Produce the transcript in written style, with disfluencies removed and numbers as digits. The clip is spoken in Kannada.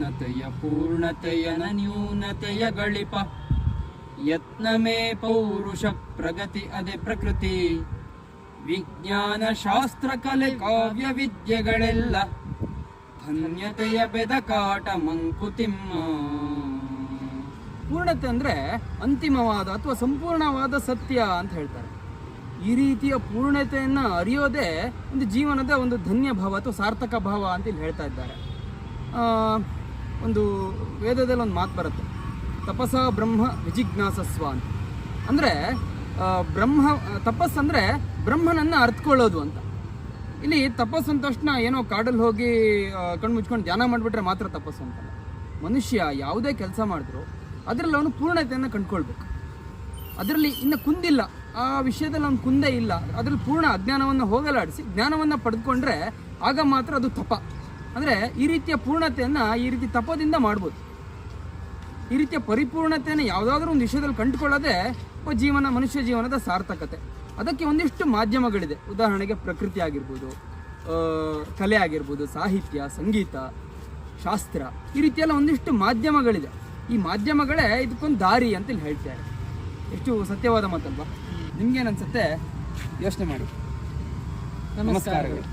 ಯತ್ನತೆಯ ಪೂರ್ಣತೆಯನ ನ್ಯೂನತೆಯ ಗಳಿಪ ಯತ್ನಮೇ ಪೌರುಷ ಪ್ರಗತಿ ಅದೇ ಪ್ರಕೃತಿ ವಿಜ್ಞಾನ ಶಾಸ್ತ್ರ ಕಲೆ ಕಾವ್ಯ ವಿದ್ಯೆಗಳೆಲ್ಲ ಧನ್ಯತೆಯ ಬೆದಕಾಟ ಮಂಕುತಿಮ್ಮ. ಪೂರ್ಣತೆ ಅಂದ್ರೆ ಅಂತಿಮವಾದ ಅಥವಾ ಸಂಪೂರ್ಣವಾದ ಸತ್ಯ ಅಂತ ಹೇಳ್ತಾರೆ. ಈ ರೀತಿಯ ಪೂರ್ಣತೆಯನ್ನು ಅರಿಯೋದೇ ಒಂದು ಜೀವನದ ಒಂದು ಧನ್ಯ ಭಾವ ಅಥವಾ ಸಾರ್ಥಕ ಭಾವ ಅಂತ ಇಲ್ಲಿ ಹೇಳ್ತಾ ಇದ್ದಾರೆ. ಒಂದು ವೇದದಲ್ಲಿ ಒಂದು ಮಾತು ಬರುತ್ತೆ, ತಪಸ ಬ್ರಹ್ಮ ವಿಜಿಜ್ಞಾಸಸ್ವ ಅಂತ. ಅಂದರೆ ತಪಸ್ಸಂದರೆ ಬ್ರಹ್ಮನನ್ನು ಅರ್ಥಕೊಳ್ಳೋದು ಅಂತ. ಇಲ್ಲಿ ತಪಸ್ಸು ಅಂದ ತಕ್ಷಣ ಏನೋ ಕಾಡಲ್ಲಿ ಹೋಗಿ ಕಣ್ಣು ಮುಚ್ಕೊಂಡು ಧ್ಯಾನ ಮಾಡಿಬಿಟ್ರೆ ಮಾತ್ರ ತಪಸ್ಸು ಅಂತಲ್ಲ. ಮನುಷ್ಯ ಯಾವುದೇ ಕೆಲಸ ಮಾಡಿದ್ರು ಅದರಲ್ಲಿ ಅವನು ಪೂರ್ಣತೆಯನ್ನು ಕಂಡುಕೊಳ್ಬೇಕು. ಅದರಲ್ಲಿ ಇನ್ನು ಕುಂದಿಲ್ಲ, ಆ ವಿಷಯದಲ್ಲಿ ಅವನು ಕುಂದೇ ಇಲ್ಲ, ಅದರಲ್ಲಿ ಪೂರ್ಣ ಅಜ್ಞಾನವನ್ನು ಹೋಗಲಾಡಿಸಿ ಜ್ಞಾನವನ್ನು ಪಡೆದುಕೊಂಡ್ರೆ ಆಗ ಮಾತ್ರ ಅದು ತಪ. ಅಂದರೆ ಈ ರೀತಿಯ ಪೂರ್ಣತೆಯನ್ನು ಈ ರೀತಿ ತಪದಿಂದ ಮಾಡ್ಬೋದು. ಈ ರೀತಿಯ ಪರಿಪೂರ್ಣತೆಯನ್ನು ಯಾವುದಾದ್ರೂ ಒಂದು ವಿಷಯದಲ್ಲಿ ಕಂಡುಕೊಳ್ಳೋದೇ ಮನುಷ್ಯ ಜೀವನದ ಸಾರ್ಥಕತೆ. ಅದಕ್ಕೆ ಒಂದಿಷ್ಟು ಮಾಧ್ಯಮಗಳಿದೆ. ಉದಾಹರಣೆಗೆ ಪ್ರಕೃತಿ ಆಗಿರ್ಬೋದು, ಕಲೆ ಆಗಿರ್ಬೋದು, ಸಾಹಿತ್ಯ, ಸಂಗೀತ, ಶಾಸ್ತ್ರ, ಈ ರೀತಿಯೆಲ್ಲ ಒಂದಿಷ್ಟು ಮಾಧ್ಯಮಗಳಿದೆ. ಈ ಮಾಧ್ಯಮಗಳೇ ಇದಕ್ಕೊಂದು ದಾರಿ ಅಂತ ಇಲ್ಲಿ ಹೇಳ್ತಾರೆ. ಎಷ್ಟು ಸತ್ಯವಾದ ಮಾತಲ್ವಾ? ನಿಮ್ಗೇನು ಅನ್ಸುತ್ತೆ? ಯೋಚನೆ ಮಾಡಿ. ನಮಸ್ಕಾರಗಳು.